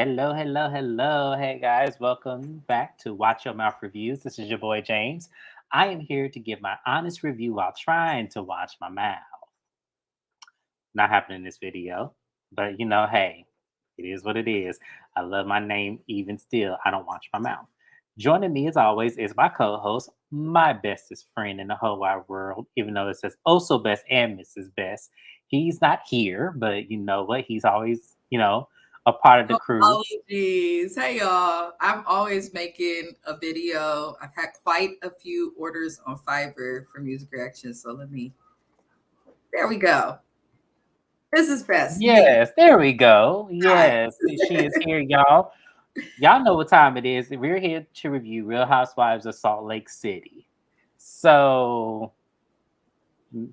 Hello, hello, hello. Hey guys, welcome back to Watch Your Mouth Reviews. This is your boy James. I am here to give my honest review while trying to watch my mouth. Not happening in this video, but hey, it is what it is. I love my name even still. I don't watch my mouth. Joining me as always is my co-host, my bestest friend in the whole wide world, even though it says also best and Mrs. Best. He's not here, but you know what? He's always, a part of the crew. Apologies. Hey y'all. I'm always making a video. I've had quite a few orders on Fiverr for music reactions. So there we go. This is best. Me. Yes, there we go. Hi. Yes, she is here, y'all. Y'all know what time it is. We're here to review Real Housewives of Salt Lake City. So, n-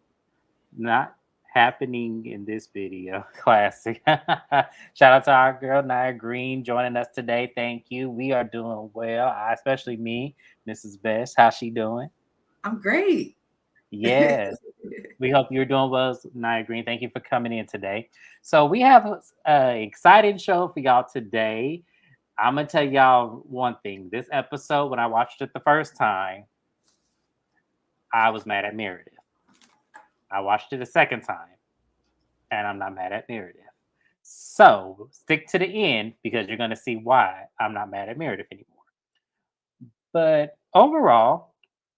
not happening in this video. Classic. Shout out to our girl Nia Green joining us today. Thank you. We are doing well. Especially me, Mrs. Best. How's she doing? I'm great. Yes. We hope you're doing well, Nia Green. Thank you for coming in today. So we have an exciting show for y'all today. I'm gonna tell y'all one thing. This episode, when I watched it the first time, I was mad at Meredith. I watched it a second time, and I'm not mad at Meredith. So stick to the end because you're gonna see why I'm not mad at Meredith anymore. But overall,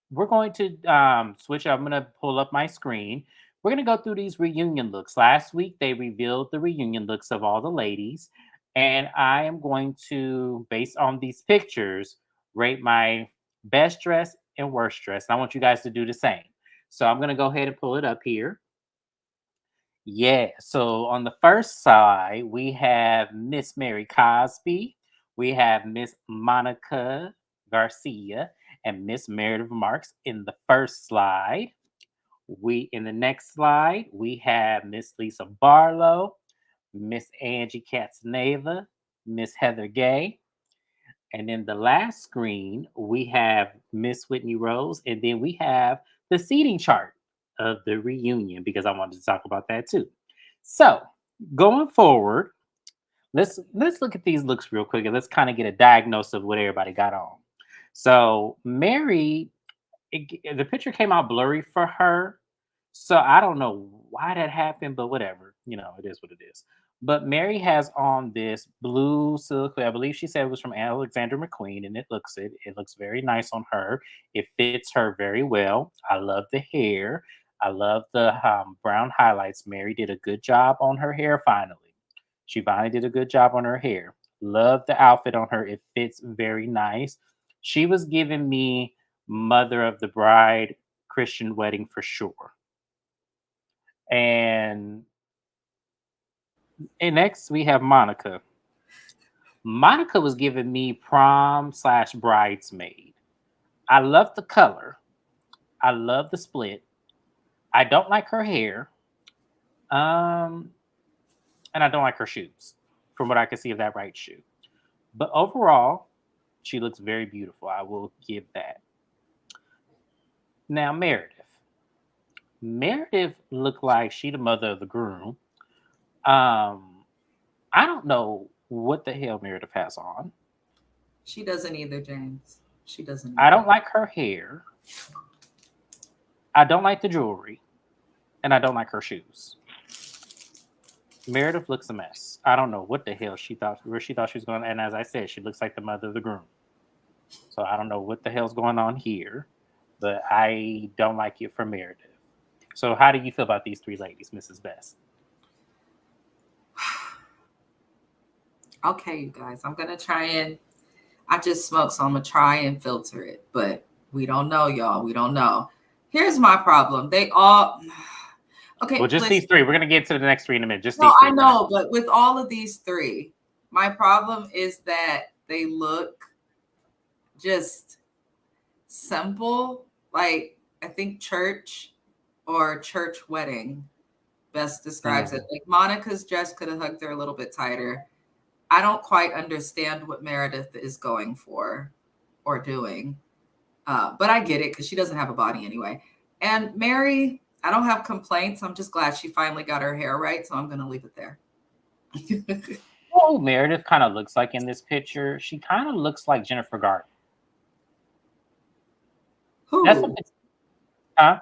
we're going to switch up. I'm going to pull up my screen. We're going to go through these reunion looks. Last week, they revealed the reunion looks of all the ladies. And I am going to, based on these pictures, rate my best dress and worst dress. And I want you guys to do the same. So I'm going to go ahead and pull it up here. Yeah. So on the first side, we have Miss Mary Cosby, we have Miss Monica Garcia, and Miss Meredith Marks in the first slide. We in the next slide, we have Miss Lisa Barlow, Miss Angie Katzeneva, Miss Heather Gay. And in the last screen, we have Miss Whitney Rose, and then we have the seating chart of the reunion because I wanted to talk about that too. So going forward, let's look at these looks real quick and let's kind of get a diagnosis of what everybody got on. So Mary, the picture came out blurry for her, so I don't know why that happened, but whatever. It is what it is. But Mary has on this blue silk. I believe she said it was from Alexander McQueen, and it looks very nice on her. It fits her very well. I love the hair. I love the brown highlights. Mary did a good job on her hair. Finally, she finally did a good job on her hair. Love the outfit on her. It fits very nice. She was giving me mother of the bride Christian wedding for sure. And next we have Monica. Monica was giving me prom slash bridesmaid. I love the color. I love the split. I don't like her hair. Um, and I don't like her shoes, from what I can see of that right shoe. But overall, she looks very beautiful. I will give that. Now Meredith. Meredith looked like she the mother of the groom. Um, I don't know what the hell Meredith has on. She doesn't either, James. She doesn't I either. don't like her hair. I don't like the jewelry, and I don't like her shoes. Meredith looks a mess. I don't know what the hell where she thought she was going. And as I said, she looks like the mother of the groom. So I don't know what the hell's going on here, but I don't like it for Meredith. So how do you feel about these three ladies, Mrs. Best? Okay, you guys. I'm gonna try and I just smoked, so I'm gonna try and filter it. But we don't know, y'all. We don't know. Here's my problem. They all Well, okay, just these listen. three. We're gonna get to the next three in a minute. Just No, these I three. Go ahead. know, but with all of these three, my problem is that they look just simple. Like I think church or church wedding best describes it. Mhm. Like Monica's dress could have hugged her a little bit tighter. I don't quite understand what Meredith is going for or doing, but I get it because she doesn't have a body anyway. And Mary, I don't have complaints. I'm just glad she finally got her hair right, so I'm going to leave it there. know who Meredith kind of looks like in this picture? She kind of looks like Jennifer Garner. That's what Who? it's, huh?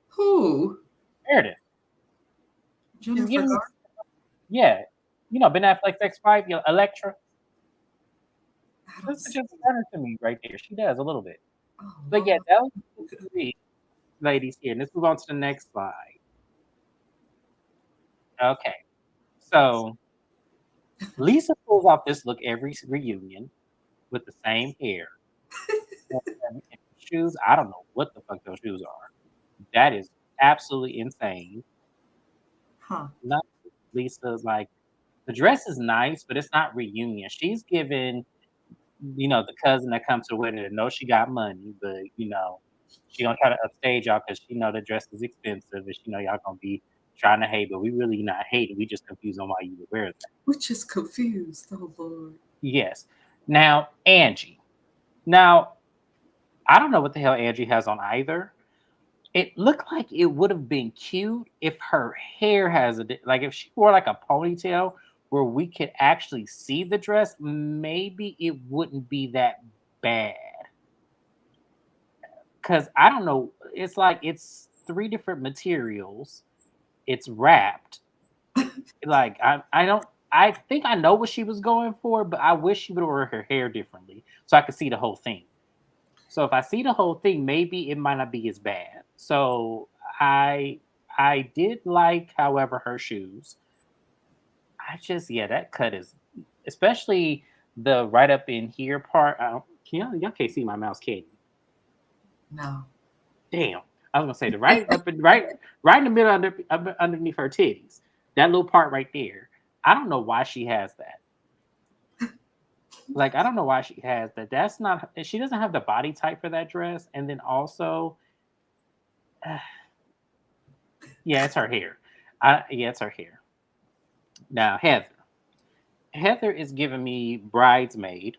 Who? Meredith. She's Jennifer giving me, Garner? yeah. Ben Affleck's ex-wife, Electra. I This don't is see. Jennifer Garner to me right there. She does a little bit. Oh But yeah, Lord. that was the three ladies here. Let's move on to the next slide. Okay. So Lisa pulls off this look every reunion with the same hair and shoes. I don't know what the fuck those shoes are. That is absolutely insane. Huh. Not Lisa's like the dress is nice, but it's not reunion. She's given, the cousin that comes to the wedding that knows she got money, but she gonna try to upstage y'all because she know the dress is expensive and she know y'all gonna be trying to hate, but we really not hating. We just confused on why you would wear that. We're just confused. Oh Lord. Yes. Now, Angie. Now, I don't know what the hell Angie has on either. It looked like it would have been cute if her hair has like if she wore like a ponytail where we could actually see the dress, maybe it wouldn't be that bad. Cause I don't know, it's like it's three different materials. It's wrapped. Like I think I know what she was going for, but I wish she would wear her hair differently so I could see the whole thing. So if I see the whole thing, maybe it might not be as bad. So I I did like, however, her shoes. I just that cut is especially the right up in here part. I don't, can y'all can't see my mouse, can you? No. Damn. I was gonna say the right up in right in the middle underneath her titties. That little part right there. I don't know why she has that. Like I don't know why she has that. That's not she doesn't have the body type for that dress. And then also yeah, it's her hair. Yeah, it's her hair. Now, Heather. Heather is giving me bridesmaid,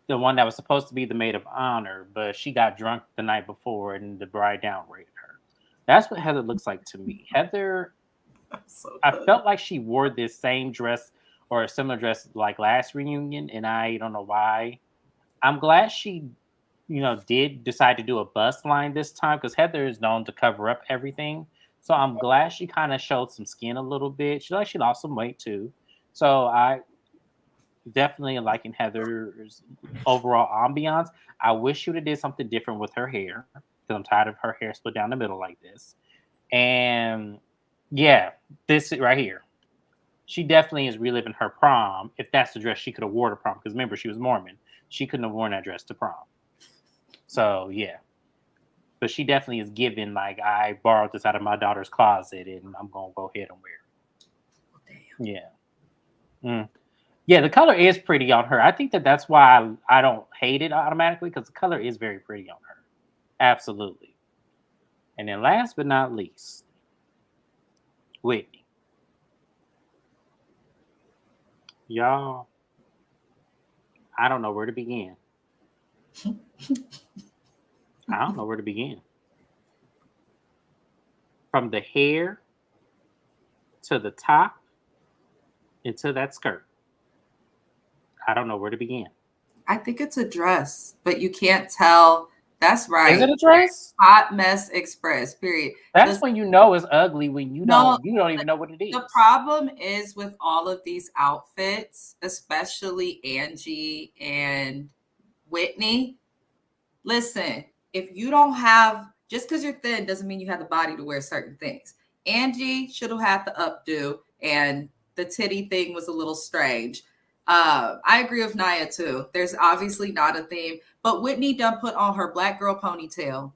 the one that was supposed to be the maid of honor, but she got drunk the night before and the bride downrated her. That's what Heather looks like to me. Heather, I'm so I done. felt like she wore this same dress or a similar dress like last reunion, and I don't know why. I'm glad she, did decide to do a bust line this time because Heather is known to cover up everything. So I'm glad she kind of showed some skin a little bit. She lost some weight too. So I definitely liking Heather's overall ambiance. I wish she would have did something different with her hair because I'm tired of her hair split down the middle like this. And yeah, this right here. She definitely is reliving her prom. If that's the dress she could have wore to prom, because remember she was Mormon, she couldn't have worn that dress to prom. So yeah, but she definitely is giving like I borrowed this out of my daughter's closet and I'm gonna go ahead and wear Oh, damn. it. Yeah. Mm. Yeah, the color is pretty on her. I think that's why I don't hate it automatically because the color is very pretty on her. Absolutely. And then last but not least, Whitney. Y'all, I don't know where to begin. I don't know where to begin. From the hair to the top into that skirt. I don't know where to begin. I think it's a dress, but you can't tell. That's Is it right. a dress? Hot mess express. Period. That's Listen, when you know it's ugly when no, you don't even know what it the is. problem is with all of these outfits, especially Angie and Whitney. Listen, if you don't have, just because you're thin doesn't mean you have the body to wear certain things. Angie should have had the updo, and the titty thing was a little strange. I agree with Naya too. There's obviously not a theme, but Whitney done put on her black girl ponytail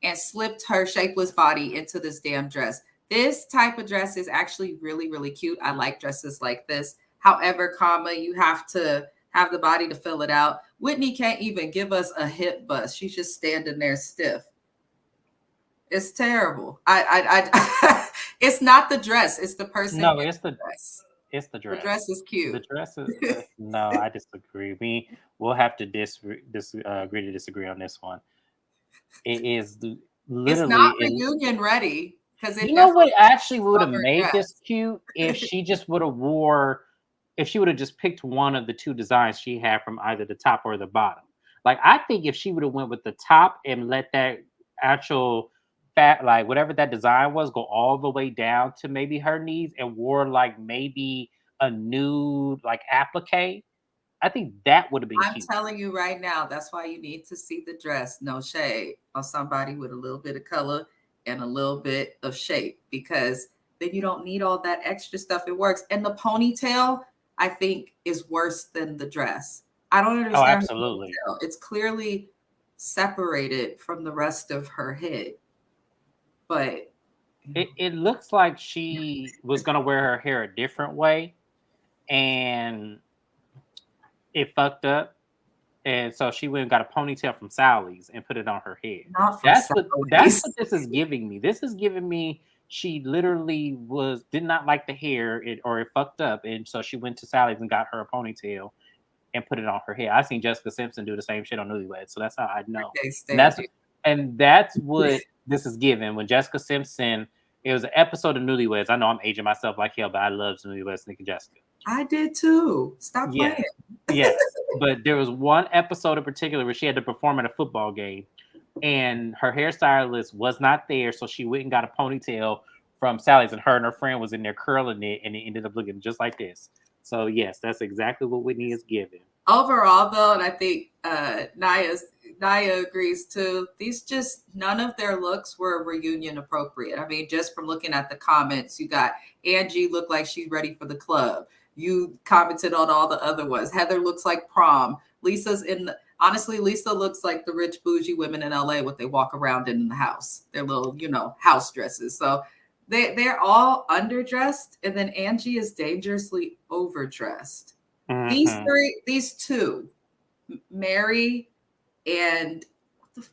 and slipped her shapeless body into this damn dress. This type of dress is actually really, really cute. I like dresses like this. However, comma, you have to have the body to fill it out. Whitney can't even give us a hip bust. She's just standing there stiff. It's terrible. It's not the dress. It's the person in No, the dress. it's the The dress dress. is The cute. dress is no, I disagree. We'll have to agree to disagree on this one. It is It's not literally reunion ready. because it You know what definitely actually would have summer made this dress. cute if she just would have wore if she would have just picked one of the two designs she had from either the top or the bottom. Like I think if she would have went with the top and let that actual fat like whatever that design was go all the way down to maybe her knees and wore like maybe a nude like applique, I think that would have been I'm cute. telling you right now, that's why you need to see the dress, no shade, of somebody with a little bit of color and a little bit of shape, because then you don't need all that extra stuff. It works. And the ponytail, I think, is worse than the dress. I don't Oh, understand her absolutely. ponytail. It's clearly separated from the rest of her head. But you know, It looks like she was gonna wear her hair a different way and it fucked up. And so she went and got a ponytail from Sally's and put it on her head. not from That's Sally's. what this is giving me. This is giving me she literally was did not like the hair or it fucked up. And so she went to Sally's and got her a ponytail and put it on her head. I seen Jessica Simpson do the same shit on Newlyweds, so that's how I know. They And stand you. that's what this is giving. When Jessica Simpson, it was an episode of Newlyweds. I know I'm aging myself like hell, but I love Newlyweds, Nick and Jessica. I did too. Stop playing. Yes, yes. But there was one episode in particular where she had to perform at a football game, and her hairstylist was not there, so she went and got a ponytail from Sally's, and her friend was in there curling it, and it ended up looking just like this. So yes, that's exactly what Whitney is giving. Overall, though, and I think Naya agrees too. These just none of their looks were reunion appropriate. I mean, just from looking at the comments, you got Angie looked like she's ready for the club. You commented on all the other ones. Heather looks like prom. Lisa's in the, honestly, Lisa looks like the rich bougie women in LA what they walk around in the house. Their little, house dresses. So they're all underdressed, and then Angie is dangerously overdressed. These Hmm. three, these two, Mary and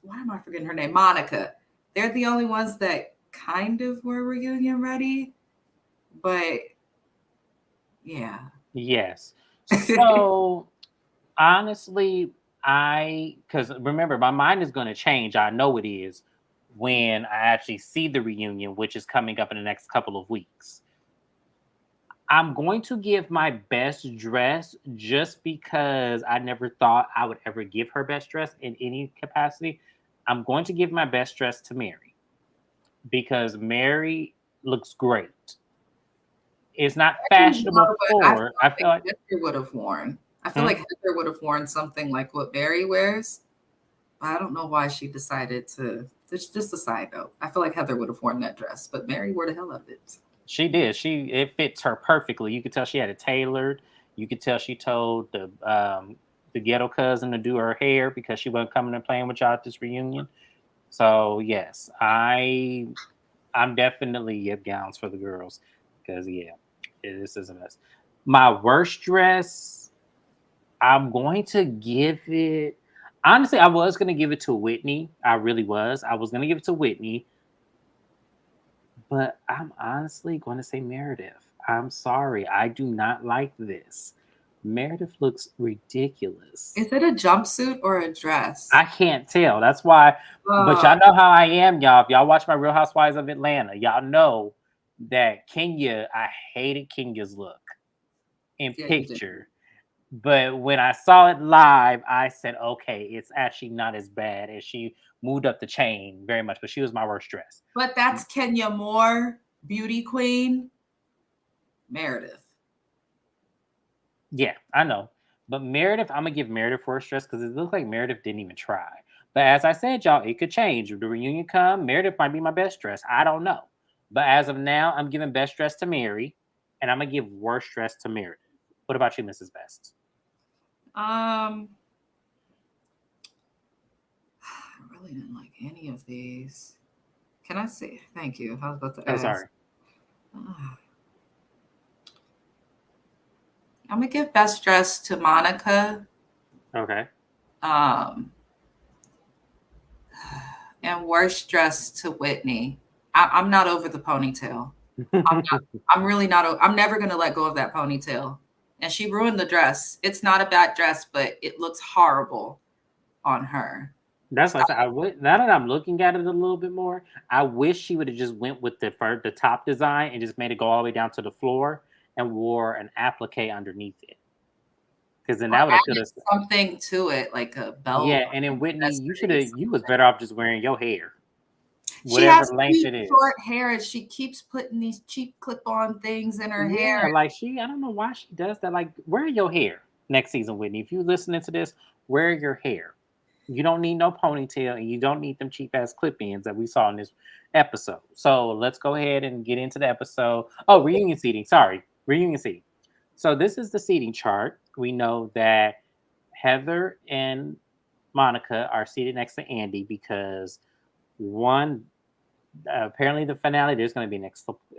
why am I forgetting her name? Monica. They're the only ones that kind of were reunion ready, but yeah. Yes. So honestly, because remember, my mind is going to change. I know it is when I actually see the reunion, which is coming up in the next couple of weeks. I'm going to give my best dress just because I never thought I would ever give her best dress in any capacity. I'm going to give my best dress to Mary because Mary looks great. It's not I can fashionable know, but I feel for. I feel like like Heather would have worn. I feel hmm? like Heather would have worn something like what Mary wears. But I don't know why she decided to. It's just a side note. I feel like Heather would have worn that dress, but Mary wore the hell out of it. She did. It fits her perfectly. You could tell she had it tailored. You could tell she told the ghetto cousin to do her hair because she wasn't coming and playing with y'all at this reunion. So yes, I'm definitely yep gowns for the girls because yeah, this is a mess. My worst dress, I'm going to give it. Honestly, I was going to give it to Whitney. I really was. I was going to give it to Whitney, but I'm honestly going to say Meredith. I'm sorry, I do not like this. Meredith looks ridiculous. Is it a jumpsuit or a dress? I can't tell. That's why. But Oh, y'all know how I am, y'all. If y'all watch my Real Housewives of Atlanta, y'all know that Kenya. I hated Kenya's look in yeah, you did. picture, but when I saw it live, I said, okay, it's actually not as bad as she moved up the chain very much. But she was my worst dress. But that's Kenya Moore, beauty queen, Meredith. Yeah, I know. But Meredith, I'm gonna give Meredith first dress because it looks like Meredith didn't even try. But as I said, y'all, it could change. If the reunion come, Meredith might be my best dress. I don't know. But as of now, I'm giving best dress to Mary, and I'm gonna give worst dress to Meredith. What about you, Mrs. Best? Um, I really didn't like any of these. Can I see? Thank you. I was about to Oh, ask. sorry. I'm gonna give best dress to Monica. Okay. Um, and worst dress to Whitney. I'm not over the ponytail. I'm not. I'm really not. I'm never gonna let go of that ponytail. And she ruined the dress. It's not a bad dress, but it looks horrible on her. That's what I said. I would now that I'm looking at it a little bit more, I wish she would have just went with the top design and just made it go all the way down to the floor and wore an applique underneath it. Because then Or that would have put added us. something to it, like a belt Yeah, or and then Whitney, accessories. you was better off just wearing your hair, She whatever has length cute it is. short hair, and she keeps putting these cheap clip-on things in her hair. Yeah, like I don't know why she does that. Like, wear your hair next season, Whitney. If you listening to this, wear your hair. You don't need no ponytail and you don't need them cheap ass clip ins that we saw in this episode. So let's go ahead and get into the episode. Oh, reunion seating. Sorry, reunion seating. So this is the seating chart. We know that Heather and Monica are seated next to Andy because one apparently the finale there's going to be an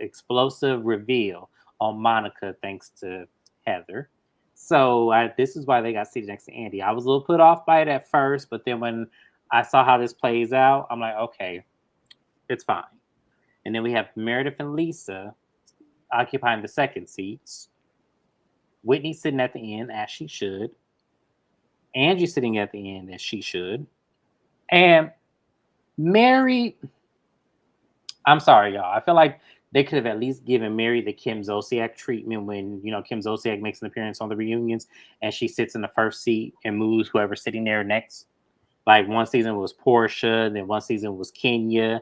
explosive reveal on Monica thanks to Heather. So this is why they got seated next to Andy. I was a little put off by it at first, but then when I saw how this plays out, I'm like, okay, it's fine. And then we have Meredith and Lisa occupying the second seats. Whitney sitting at the end as she should. Angie sitting at the end as she should. And Mary, I'm sorry, y'all. I feel like they could have at least given Mary the Kim Zolciak treatment when Kim Zolciak makes an appearance on the reunions and she sits in the first seat and moves whoever's sitting there next. Like one season was Portia, then one season was Kenya.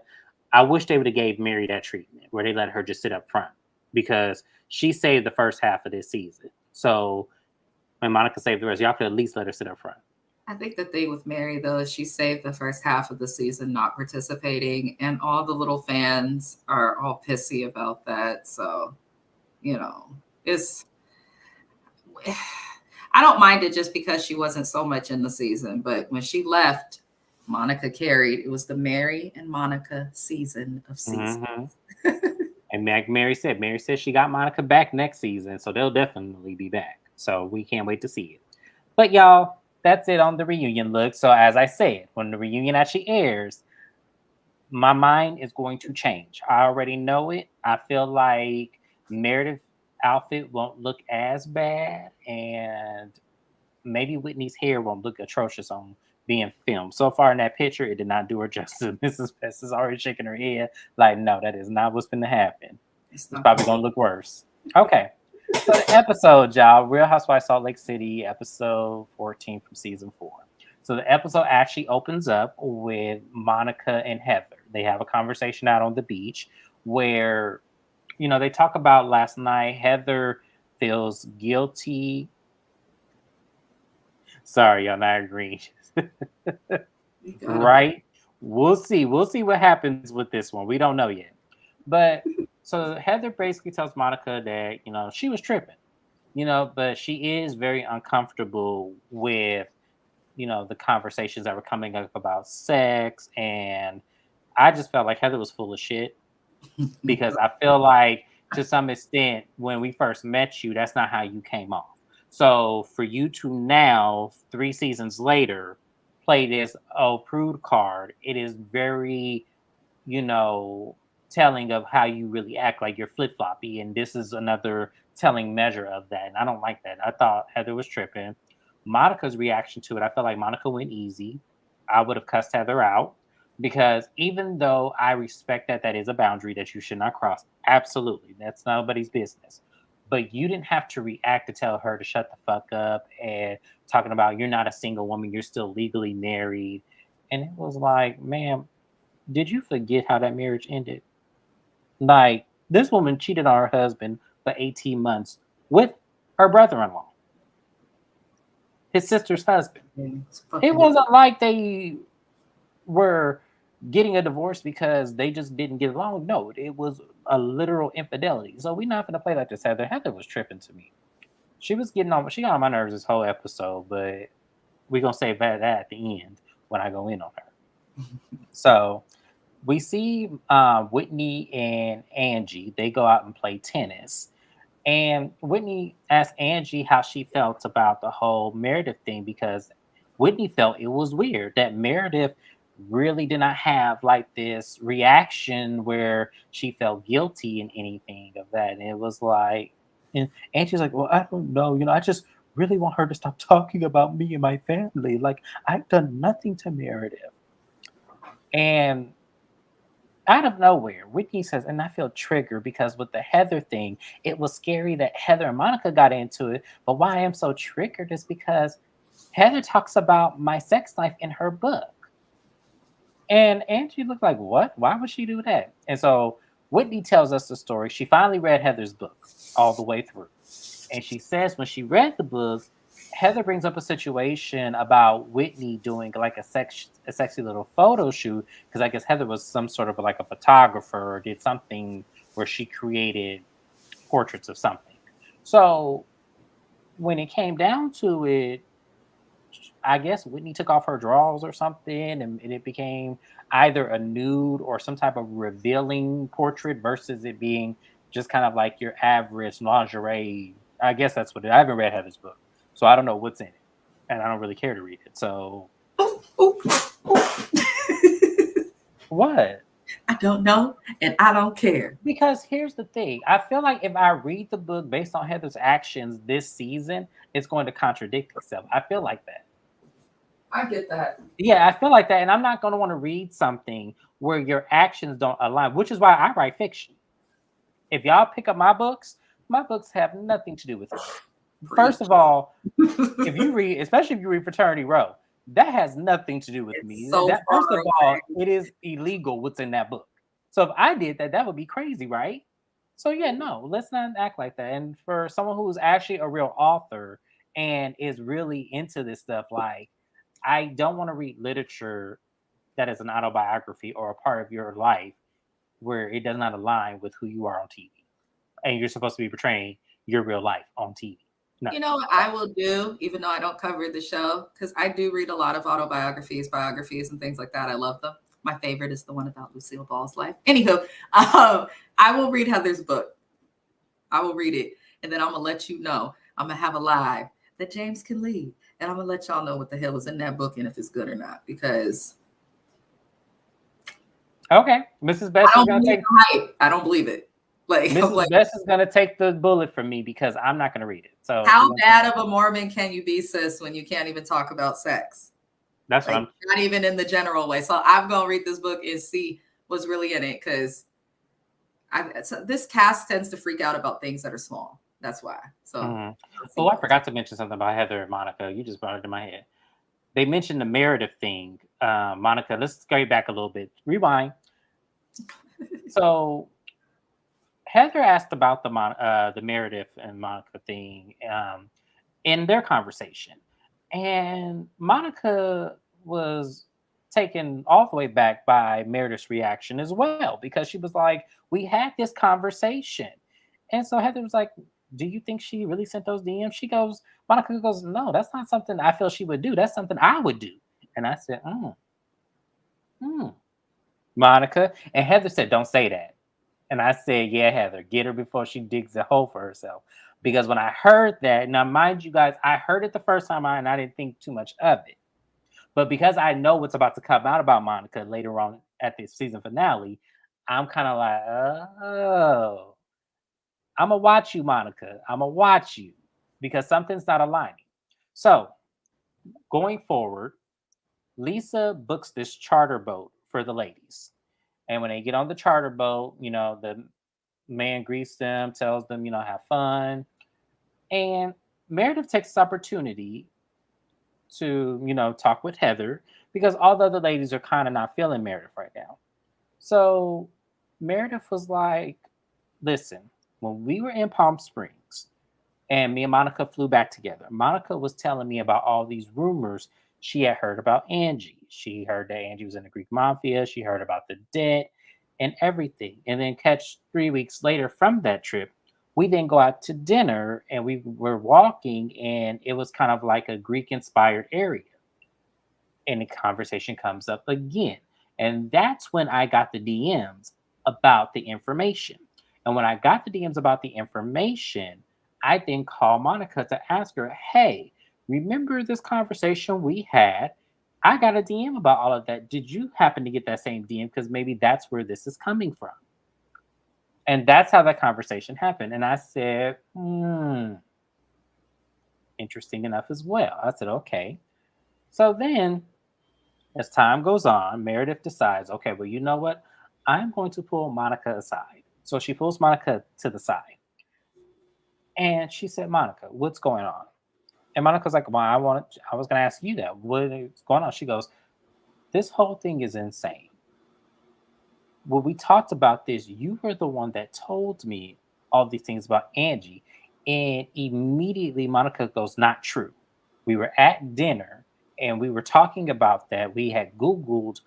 I wish they would have gave Mary that treatment where they let her just sit up front because she saved the first half of this season. So when Monica saved the rest, y'all could at least let her sit up front. I think the thing with Mary, though, is she saved the first half of the season not participating, and all the little fans are all pissy about that. So, you know, it's I don't mind it just because she wasn't so much in the season, but when she left, Monica carried. It was the Mary and Monica season of seasons. Mm-hmm. And like Mary said she got Monica back next season, so they'll definitely be back. So we can't wait to see it. But y'all, that's it on the reunion look. So as I said, when the reunion actually airs, my mind is going to change. I already know it. I feel like Meredith's outfit won't look as bad, and maybe Whitney's hair won't look atrocious on being filmed. So far in that picture, it did not do her justice. Mrs. Best is already shaking her head, like, no, that is not what's going to happen. It's It's not probably going to look worse. Okay. So the episode, y'all, Real Housewives Salt Lake City, episode 14 from season 4. So the episode actually opens up with Monica and Heather. They have a conversation out on the beach where, they talk about last night. Heather feels guilty. Sorry, y'all not agreeing. you gotta Right? We'll see. We'll see what happens with this one. We don't know yet. But so Heather basically tells Monica that, she was tripping, but she is very uncomfortable with, the conversations that were coming up about sex. And I just felt like Heather was full of shit because I feel like to some extent when we first met you, that's not how you came off. So for you to now, 3 seasons later, play this oh prude card, it is very, you know, telling of how you really act like you're flip floppy. And this is another telling measure of that. And I don't like that. I thought Heather was tripping. Monica's reaction to it, I felt like Monica went easy. I would have cussed Heather out because even though I respect that that is a boundary that you should not cross, absolutely, that's nobody's business. But you didn't have to react to tell her to shut the fuck up and talking about you're not a single woman, you're still legally married. And it was like, ma'am, did you forget how that marriage ended? Like, this woman cheated on her husband for 18 months with her brother in law, his sister's husband. it's It fucking wasn't like they were getting a divorce because they just didn't get along. No, it was a literal infidelity. So we're not going to play like this. Heather. Heather was tripping to me. She got on my nerves this whole episode, but we're going to save that at the end when I go in on her. So we see Whitney and Angie. They go out and play tennis. And Whitney asked Angie how she felt about the whole Meredith thing because Whitney felt it was weird that Meredith really did not have like this reaction where she felt guilty in anything of that. And it was like, and Angie's like, well, I don't know. I just really want her to stop talking about me and my family. Like, I've done nothing to Meredith. And out of nowhere, Whitney says, and I feel triggered because with the Heather thing, it was scary that Heather and Monica got into it. But why I'm so triggered is because Heather talks about my sex life in her book. And Angie looked like, what? Why would she do that? And so Whitney tells us the story. She finally read Heather's book all the way through. And she says when she read the book, Heather brings up a situation about Whitney doing like a sexy little photo shoot because I guess Heather was some sort of like a photographer or did something where she created portraits of something. So when it came down to it, I guess Whitney took off her drawers or something, and it became either a nude or some type of revealing portrait versus it being just kind of like your average lingerie. I guess that's what it. I haven't read Heather's book, so I don't know what's in it, and I don't really care to read it. So Ooh, ooh, ooh. what? I don't know, and I don't care. Because here's the thing. I feel like if I read the book based on Heather's actions this season, it's going to contradict itself. I feel like that. I get that. Yeah, I feel like that, and I'm not gonna wanna read something where your actions don't align, which is why I write fiction. If y'all pick up my books have nothing to do with me. First Preach. of all, if you read, especially if you read Fraternity Row, that has nothing to do with It's me. so That first far of all, away. it is illegal what's in that book. So if I did that, that would be crazy, right? So yeah, no, let's not act like that. And for someone who's actually a real author and is really into this stuff, like I don't want to read literature that is an autobiography or a part of your life where it does not align with who you are on TV. And you're supposed to be portraying your real life on TV. No. You know what I will do, even though I don't cover the show, because I do read a lot of autobiographies, biographies, and things like that. I love them. My favorite is the one about Lucille Ball's life. Anywho, I will read Heather's book. I will read it, and then I'm gonna let you know. I'm gonna have a live that James can lead, and I'm gonna let y'all know what the hell is in that book and if it's good or not. Because Okay. Mrs. I Best is don't gonna believe take the hype. I don't believe it. Like I'm Mrs. like, Best is gonna take the bullet from me because I'm not gonna read it. So she's how gonna take bad of a Mormon can you be, sis, when you can't even talk about sex? that's what Like I'm not even in the general way. So I'm gonna read this book and see what's really in it because this cast tends to freak out about things that are small. That's why. So mhm. let's Oh, see. I forgot to mention something about Heather and Monica. You just brought it to my head. They mentioned the Meredith thing. Monica, let's go back a little bit. Rewind. So Heather asked about the Meredith and Monica thing in their conversation, and Monica was taken all the way back by Meredith's reaction as well because she was like, "We had this conversation," and so Heather was like, "Do you think she really sent those DMs?" Monica goes, "No, that's not something I feel she would do. That's something I would do." And I said, mm, Monica," and Heather said, "Don't say that." And I said, "Yeah, Heather, get her before she digs a hole for herself." Because when I heard that, now mind you guys, I heard it the first time and I didn't think too much of it. But because I know what's about to come out about Monica later on at the season finale, I'm kind of like, oh, I'm gonna watch you, Monica. I'm gonna watch you because something's not aligning. So going forward, Lisa books this charter boat for the ladies. And when they get on the charter boat, the man greets them, tells them, have fun. And Meredith takes this opportunity to, talk with Heather because all the other ladies are kind of not feeling Meredith right now. So Meredith was like, listen, when we were in Palm Springs and me and Monica flew back together, Monica was telling me about all these rumors she had heard about Angie. She heard that Angie was in the Greek mafia. She heard about the debt and everything. And then catch 3 weeks later from that trip, we then go out to dinner and we were walking and it was kind of like a Greek inspired area. And the conversation comes up again. And that's when I got the DMs about the information. And when I got the DMs about the information, I then called Monica to ask her, hey, remember this conversation we had? I got a DM about all of that. Did you happen to get that same DM? Because maybe that's where this is coming from. And that's how that conversation happened. And I said, interesting enough as well. I said, okay. So then As time goes on, Meredith decides, okay, well, you know what? I'm going to pull Monica aside. So she pulls Monica to the side and she said, Monica, what's going on? And Monica's like, well, I was going to ask you that. What is going on? She goes, this whole thing is insane. When we talked about this, you were the one that told me all these things about Angie. And immediately Monica goes, not true. We were at dinner and we were talking about that. We had Googled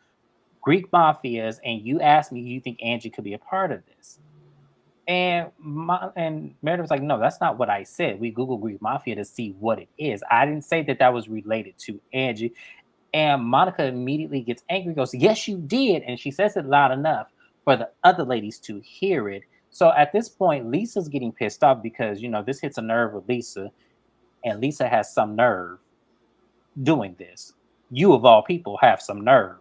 Greek mafias, and you asked me, you think Angie could be a part of this? And Meredith was like, no, that's not what I said. We Googled Greek mafia to see what it is. I didn't say that that was related to Angie. And Monica immediately gets angry, goes, yes, you did. And she says it loud enough for the other ladies to hear it. So at this point, Lisa's getting pissed off because, this hits a nerve with Lisa, and Lisa has some nerve doing this. You, of all people, have some nerve.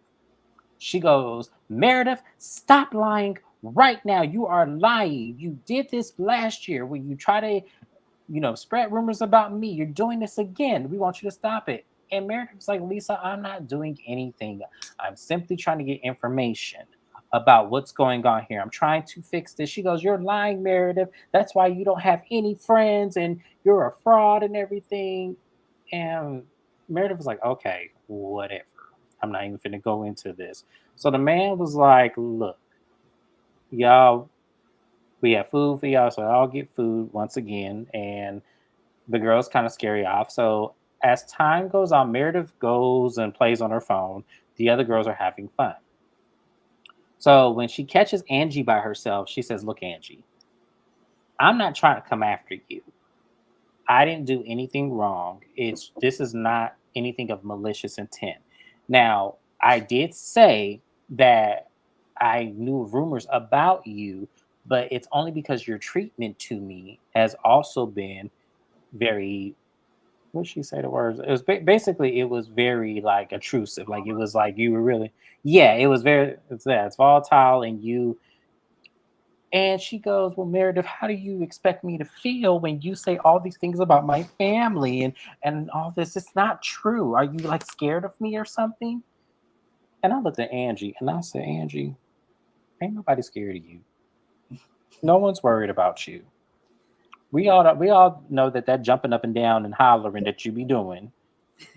She goes, Meredith, stop lying right now. You are lying. You did this last year when you try to, spread rumors about me. You're doing this again. We want you to stop it. And Meredith's like, Lisa, I'm not doing anything. I'm simply trying to get information about what's going on here. I'm trying to fix this. She goes, you're lying, Meredith. That's why you don't have any friends and you're a fraud and everything. And Meredith was like, okay, whatever. I'm not even finna go into this. So the man was like, look, y'all, we have food for y'all, so I'll get food once again. And the girls kind of scary off. So as time goes on, Meredith goes and plays on her phone. The other girls are having fun. So when she catches Angie by herself, she says, look, Angie, I'm not trying to come after you. I didn't do anything wrong. This is not anything of malicious intent. Now, I did say that I knew rumors about you, but it's only because your treatment to me has also been very, what did she say the words? It was basically, it was very like intrusive. Like it was like you were really, yeah, it was very, it's volatile, and you, and she goes, well, Meredith, how do you expect me to feel when you say all these things about my family and all this? It's not true. Are you like scared of me or something? And I looked at Angie and I said, Angie, ain't nobody scared of you. No one's worried about you. We all know that jumping up and down and hollering that you be doing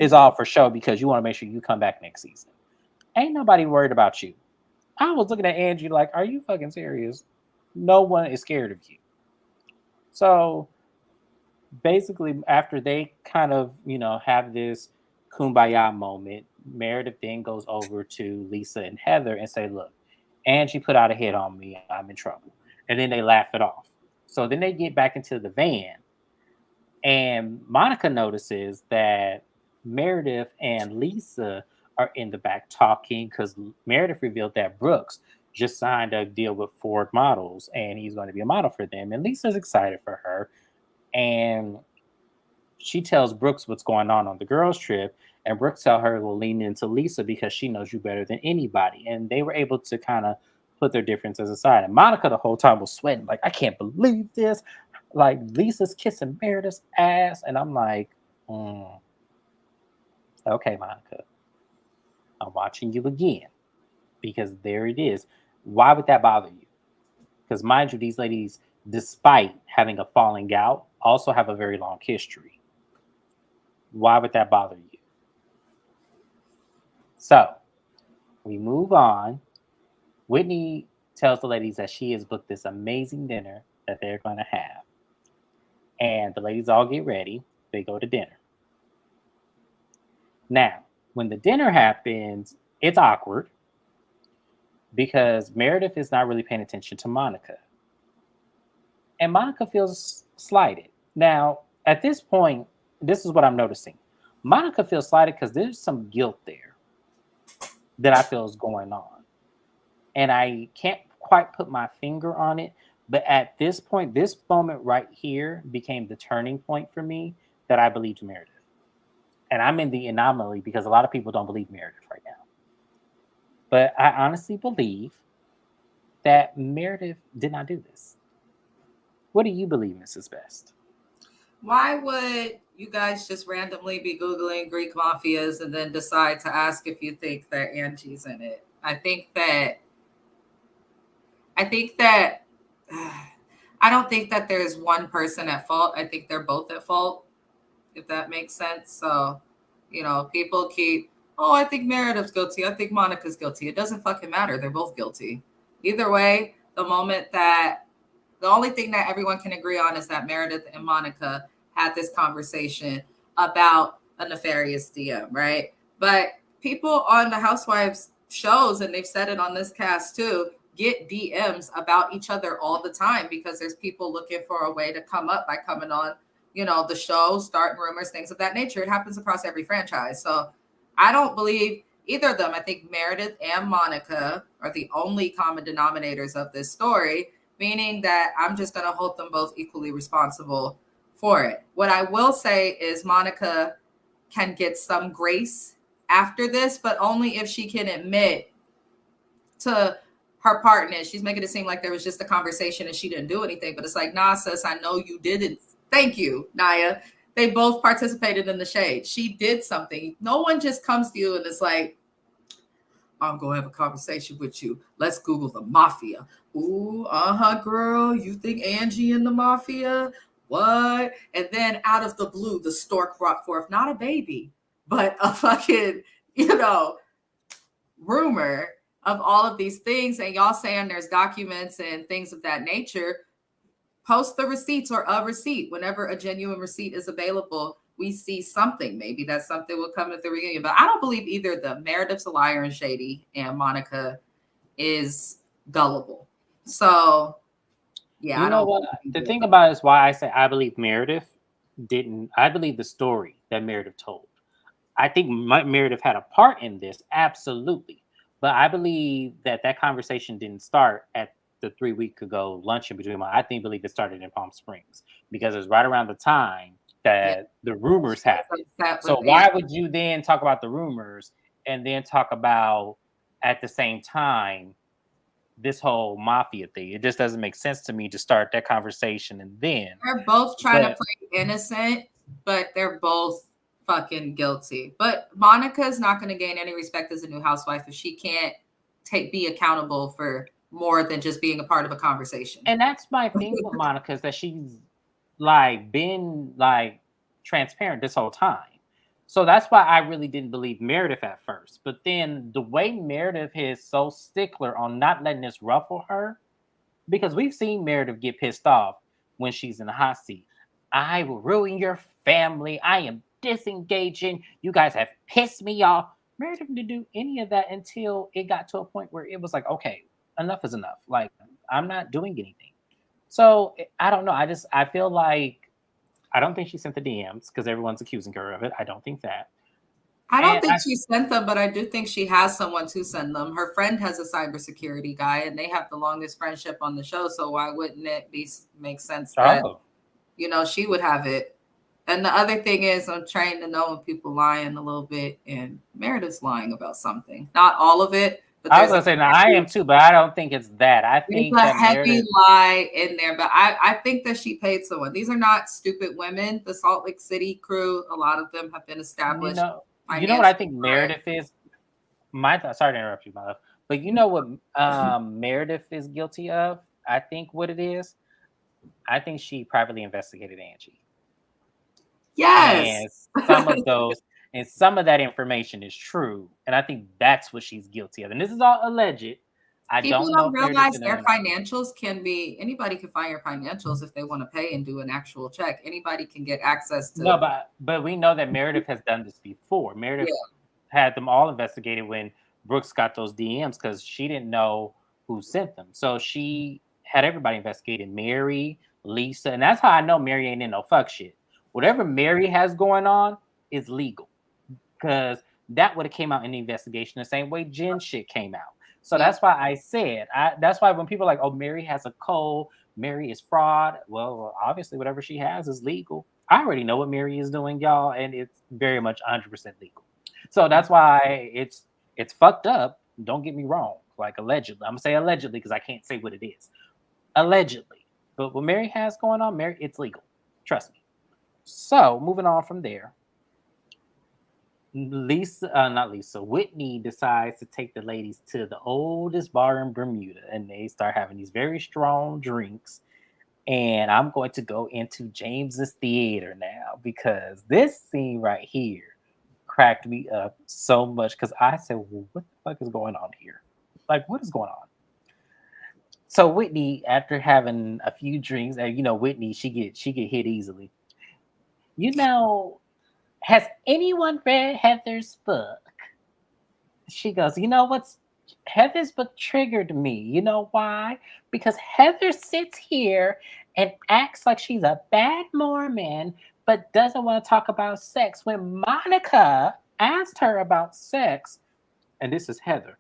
is all for show because you want to make sure you come back next season. Ain't nobody worried about you. I was looking at Angie like, are you fucking serious? No one is scared of you. So basically, after they kind of, have this kumbaya moment, Meredith then goes over to Lisa and Heather and say, look, Angie put out a hit on me. I'm in trouble. And then they laugh it off. So then they get back into the van, and Monica notices that Meredith and Lisa are in the back talking because Meredith revealed that Brooks just signed a deal with Ford Models and he's going to be a model for them. And Lisa's excited for her. And she tells Brooks what's going on the girls' trip. And Brooks tell her will lean into Lisa because she knows you better than anybody. And they were able to kind of put their differences aside. And Monica the whole time was sweating, like, I can't believe this. Like Lisa's kissing Meredith's ass. And I'm like, okay, Monica, I'm watching you again. Because there it is. Why would that bother you? Because mind you, these ladies, despite having a falling out, also have a very long history. Why would that bother you? So we move on. Whitney tells the ladies that she has booked this amazing dinner that they're going to have. And the ladies all get ready. They go to dinner. Now, when the dinner happens, it's awkward because Meredith is not really paying attention to Monica. And Monica feels slighted. Now, at this point, this is what I'm noticing. Monica feels slighted because there's some guilt there that I feel is going on. And I can't quite put my finger on it. But at this point, this moment right here became the turning point for me that I believed Meredith. And I'm in the anomaly because a lot of people don't believe Meredith right now. But I honestly believe that Meredith did not do this. What do you believe, Mrs. Best? Why would you guys just randomly be Googling Greek mafias and then decide to ask if you think that Angie's in it. I think that I don't think that there's one person at fault. I think they're both at fault, if that makes sense. So, people keep, oh, I think Meredith's guilty. I think Monica's guilty. It doesn't fucking matter. They're both guilty. Either way, the only thing that everyone can agree on is that Meredith and Monica had this conversation about a nefarious DM, right? But people on the Housewives shows, and they've said it on this cast too, get DMs about each other all the time because there's people looking for a way to come up by coming on, the show, starting rumors, things of that nature. It happens across every franchise. So I don't believe either of them. I think Meredith and Monica are the only common denominators of this story, meaning that I'm just going to hold them both equally responsible for it. What I will say is Monica can get some grace after this, but only if she can admit to her partner. She's making it seem like there was just a conversation and she didn't do anything, but it's like, nah, sis, I know you didn't. Thank you, Naya. They both participated in the shade. She did something. No one just comes to you and it's like, I'm going to have a conversation with you. Let's Google the mafia. Ooh, girl. You think Angie in the mafia? What? And then out of the blue, the stork brought forth not a baby, but a fucking, rumor of all of these things. And y'all saying there's documents and things of that nature. Post the receipts or a receipt whenever a genuine receipt is available. We see something. Maybe that something will come at the reunion. But I don't believe either of them. Meredith's a liar and shady, and Monica is gullible. So, yeah, You know what? The thing about it is why I say I believe Meredith didn't. I believe the story that Meredith told. I think Meredith had a part in this, absolutely. But I believe that conversation didn't start at the 3 week ago luncheon between my. I believe it started in Palm Springs because it's right around the time that the rumors happened. So why would you then talk about the rumors and then talk about at the same time this whole mafia thing? It just doesn't make sense to me to start that conversation and then they're both trying to play innocent, but they're both fucking guilty. But Monica's not going to gain any respect as a new housewife if she can't be accountable for more than just being a part of a conversation. And that's my thing with Monica is that she's like been like transparent this whole time. So that's why I really didn't believe Meredith at first. But then the way Meredith is so stickler on not letting this ruffle her, because we've seen Meredith get pissed off when she's in the hot seat. I will ruin your family. I am disengaging. You guys have pissed me off. Meredith didn't do any of that until it got to a point where it was like, okay, enough is enough. Like, I'm not doing anything. So I don't know. I feel like I don't think she sent the DMs because everyone's accusing her of it. I don't think that. I don't think she sent them, but I do think she has someone to send them. Her friend has a cybersecurity guy, and they have the longest friendship on the show. So why wouldn't it make sense that she would have it? And the other thing is, I'm trained to know when people lying a little bit, and Meredith's lying about something. Not all of it. But I was gonna say, no, I am too, but I don't think it's that. I think there's a heavy lie in there, but I think that she paid someone. These are not stupid women. The Salt Lake City crew, a lot of them have been established. You know what I think Meredith is? Sorry to interrupt you, my love. But you know what Meredith is guilty of? I think what it is. I think she privately investigated Angie. Yes. And some of that information is true. And I think that's what she's guilty of. And this is all alleged. People don't realize their financials can be, anybody can find your financials if they want to pay and do an actual check. Anybody can get access to. No, but we know that Meredith has done this before. Meredith had them all investigated when Brooks got those DMs because she didn't know who sent them. So she had everybody investigated, Mary, Lisa. And that's how I know Mary ain't in no fuck shit. Whatever Mary has going on is legal. Because that would have came out in the investigation the same way Jen shit came out. So that's why I said, that's why when people are like, oh, Mary has a cold, Mary is fraud. Well, obviously, whatever she has is legal. I already know what Mary is doing, y'all, and it's very much 100% legal. So that's why it's fucked up. Don't get me wrong. Like, allegedly. I'm going to say allegedly because I can't say what it is. Allegedly. But what Mary has going on, it's legal. Trust me. So moving on from there, not Lisa, Whitney decides to take the ladies to the oldest bar in Bermuda, and they start having these very strong drinks. And I'm going to go into James's theater now because this scene right here cracked me up so much because I said, well, what the fuck is going on here? Like, what is going on? So Whitney, after having a few drinks, and Whitney, she get hit easily. You know, has anyone read Heather's book? She goes, you know what's Heather's book triggered me. You know why? Because Heather sits here and acts like she's a bad Mormon, but doesn't want to talk about sex. When Monica asked her about sex, and this is Heather,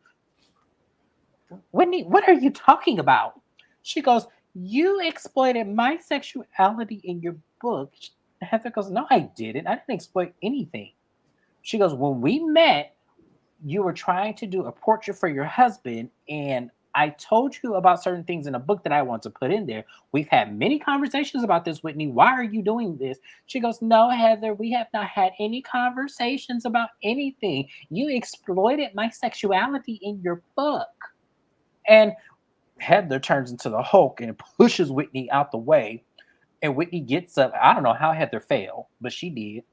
Whitney, what are you talking about? She goes, you exploited my sexuality in your book. Heather goes, no, I didn't. I didn't exploit anything. She goes, when we met, you were trying to do a portrait for your husband, and I told you about certain things in a book that I want to put in there. We've had many conversations about this, Whitney. Why are you doing this? She goes, no, Heather, we have not had any conversations about anything. You exploited my sexuality in your book. And Heather turns into the Hulk and pushes Whitney out the way. And Whitney gets up. I don't know how Heather failed, but she did.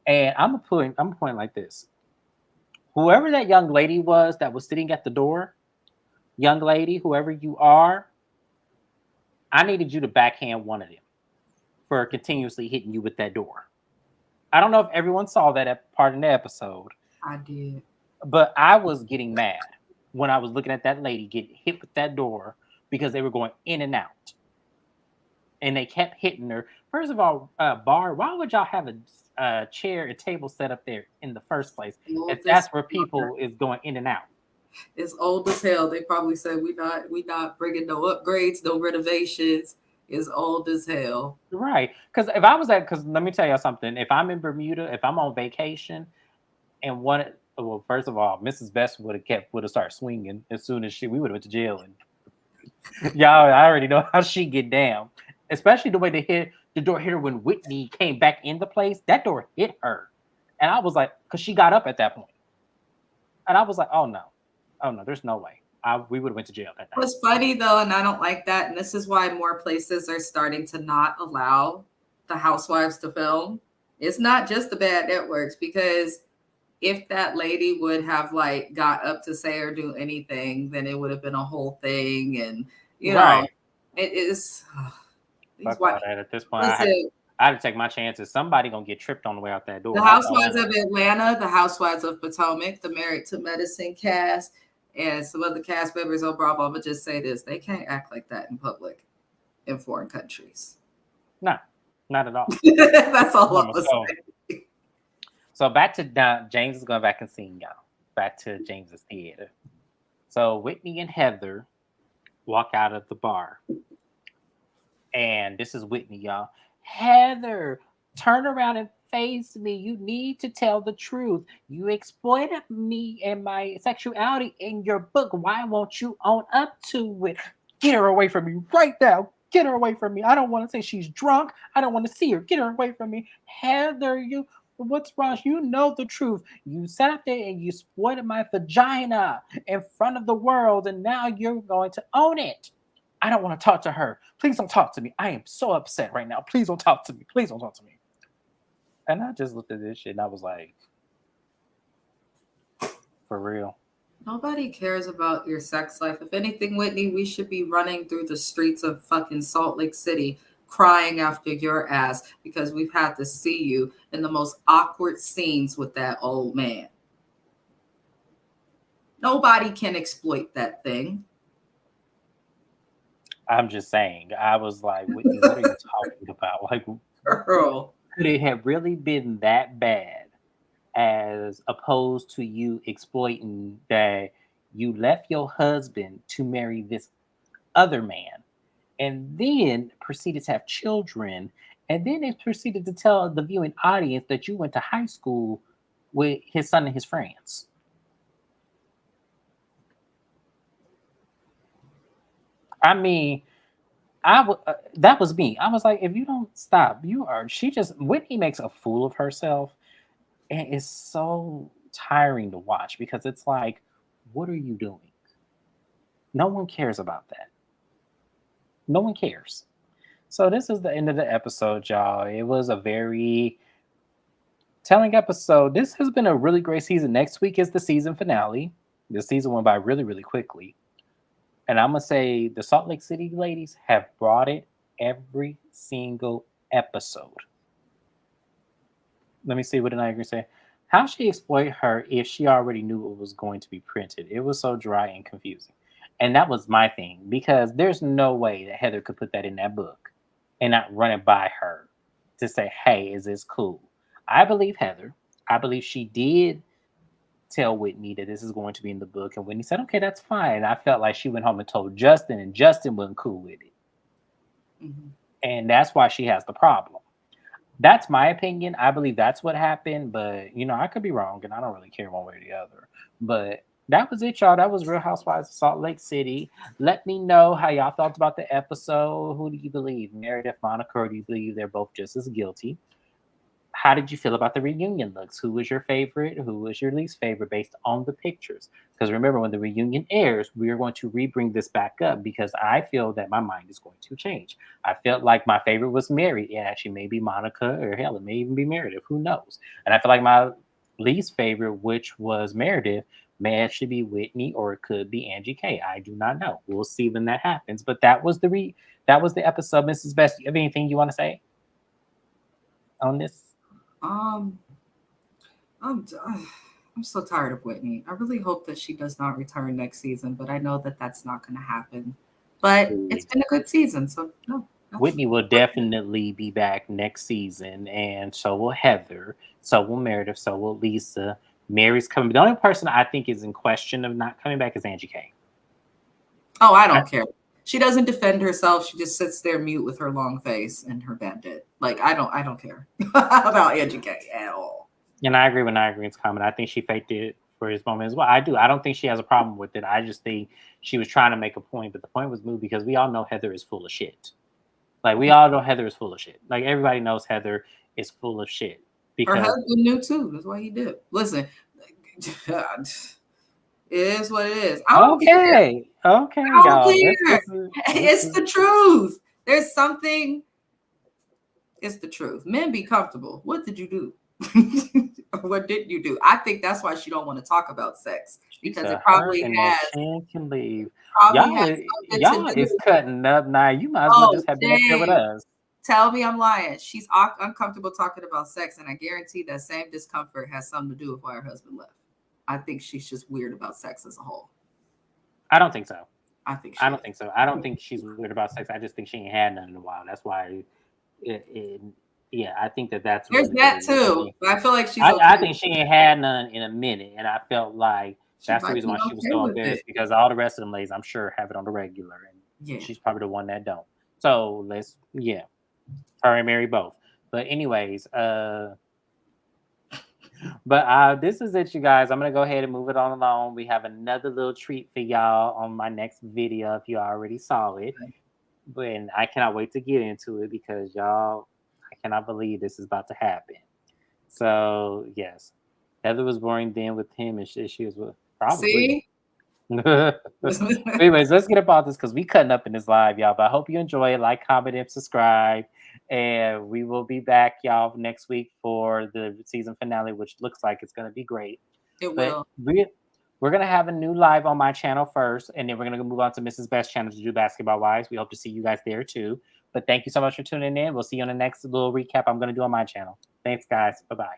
And I'm pointing like this. Whoever that young lady was that was sitting at the door, young lady, whoever you are, I needed you to backhand one of them for continuously hitting you with that door. I don't know if everyone saw that part in the episode, I did. but I was getting mad when I was looking at that lady get hit with that door because they were going in and out and they kept hitting her. First of all, Bar, why would y'all have a chair and table set up there in the first place if Old that's as where people is going in and out? It's old as hell. They probably said we not bringing no upgrades, no renovations. It's old as hell. Right. Because let me tell you something. If I'm in Bermuda, if I'm on vacation, and well, first of all, Mrs. Best would have started swinging as soon as we would have went to jail. And y'all, I already know how she get down, especially the way the door hit her when Whitney came back in the place. That door hit her, and I was like, because she got up at that point, and I was like, oh no, there's no way. We would have went to jail that night. What's funny though, and I don't like that, and this is why more places are starting to not allow the housewives to film. It's not just the bad networks, because if that lady would have like got up to say or do anything, then it would have been a whole thing. And you know, Right. it is these Fuck white all that. At this point, listen, I had to take my chances. Somebody gonna get tripped on the way out that the door. That's all I housewives of know. Atlanta, the housewives of Potomac, the Married to Medicine cast, and some other cast members of Bravo. I'm gonna just say this: they can't act like that in public in foreign countries. No, not at all. That's all I'm Normal. gonna So, say. so back to now, James is going back and seeing y'all. Back to James's theater. So Whitney and Heather walk out of the bar, and this is Whitney, y'all. Heather, turn around and face me. You need to tell the truth. You exploited me and my sexuality in your book. Why won't you own up to it? Get her away from me right now. Get her away from me. I don't want to say she's drunk. I don't want to see her. Get her away from me. Heather, what's wrong? You know the truth. You sat up there and you exploited my vagina in front of the world, and now you're going to own it. I don't want to talk to her. Please don't talk to me. I am so upset right now. Please don't talk to me. Please don't talk to me. And I just looked at this shit and I was like, for real. Nobody cares about your sex life. If anything, Whitney, we should be running through the streets of fucking Salt Lake City crying after your ass because we've had to see you in the most awkward scenes with that old man. Nobody can exploit that thing. I'm just saying. I was like, Whitney, what are you talking about? Like, Girl. could it have really been that bad as opposed to you exploiting that you left your husband to marry this other man and then proceeded to have children, and then it proceeded to tell the viewing audience that you went to high school with his son and his friends. I mean, that was me. I was like, if you don't stop, she just Whitney makes a fool of herself, and it's so tiring to watch because it's like, what are you doing? No one cares about that. No one cares. So this is the end of the episode, y'all. It was a very telling episode. This has been a really great season. Next week is the season finale. The season went by really, really quickly. And I'm gonna say the Salt Lake City ladies have brought it every single episode. Let me see what I can say. How she exploit her if she already knew it was going to be printed? It was so dry and confusing. And that was my thing because there's no way that Heather could put that in that book and not run it by her to say, hey, is this cool? I believe Heather. I believe she did tell Whitney that this is going to be in the book. And Whitney said, okay, that's fine. And I felt like she went home and told Justin, and Justin wasn't cool with it. Mm-hmm. And that's why she has the problem. That's my opinion. I believe that's what happened, but I could be wrong, and I don't really care one way or the other. But that was it, y'all. That was Real Housewives of Salt Lake City. Let me know how y'all felt about the episode. Who do you believe, Meredith, Monica, or do you believe they're both just as guilty? How did you feel about the reunion looks? Who was your favorite? Who was your least favorite based on the pictures? Because remember, when the reunion airs, we are going to re-bring this back up because I feel that my mind is going to change. I felt like my favorite was Mary. Yeah, actually, maybe Monica or hell, it may even be Meredith. Who knows? And I feel like my least favorite, which was Meredith, may actually be Whitney or it could be Angie K. I do not know. We'll see when that happens. But that was the episode. Mrs. Best, you have anything you want to say on this? Um, I'm I'm so tired of Whitney. I really hope that she does not return next season, but I know that that's not going to happen. But it's been a good season, so no. Whitney will definitely be back next season, and so will Heather, so will Meredith, so will Lisa. Mary's coming. The only person I think is in question of not coming back is Angie K. Oh, I don't care. She doesn't defend herself. She just sits there mute with her long face and her bandit. Like I don't care about Angie K at all. And I agree with Nigerian's comment. I think she faked it for his moment as well. I do. I don't think she has a problem with it. I just think she was trying to make a point, but the point was moved because we all know Heather is full of shit. Like we all know Heather is full of shit. Like everybody knows Heather is full of shit. Her Because husband knew too. That's why he did. Listen, it is what it is. I don't care. okay, I don't y'all. care. It's the truth. There's something. It's the truth. Men be comfortable. What did you do? What didn't you do? I think that's why she don't want to talk about sex because it probably has. Can leave. Probably Y'all, has y'all something to is do. cutting up now. You might as well Oh, just have been up there with dang. us. Tell me I'm lying. She's uncomfortable talking about sex, and I guarantee that same discomfort has something to do with why her husband left. I think she's just weird about sex as a whole. I don't think so. I think I don't think so. I don't think she's weird about sex. I just think she ain't had none in a while. That's why. Yeah, I think that's there's really what that it too. is. But I feel like she's okay. I think she ain't had none in a minute, and I felt like She that's the might reason be why she was okay so with it. embarrassed because all the rest of them ladies, I'm sure, have it on the regular, and Yeah. she's probably the one that don't. So her and Mary both. But anyways, this is it, you guys. I'm gonna go ahead and move it on along. We have another little treat for y'all on my next video if you already saw it. But I cannot wait to get into it because y'all, I cannot believe this is about to happen. So yes, Heather was born then with him, and she was with probably. See? Anyways, let's get about this because we cutting up in this live, y'all. But I hope you enjoy it. Like, comment, and subscribe. And we will be back, y'all, next week for the season finale, which looks like it's gonna be great. It But will. we're gonna have a new live on my channel first, and then we're gonna move on to Mrs. Best channel to do Basketball Wives. We hope to see you guys there too. But thank you so much for tuning in. We'll see you on the next little recap I'm gonna do on my channel. Thanks, guys. Bye bye.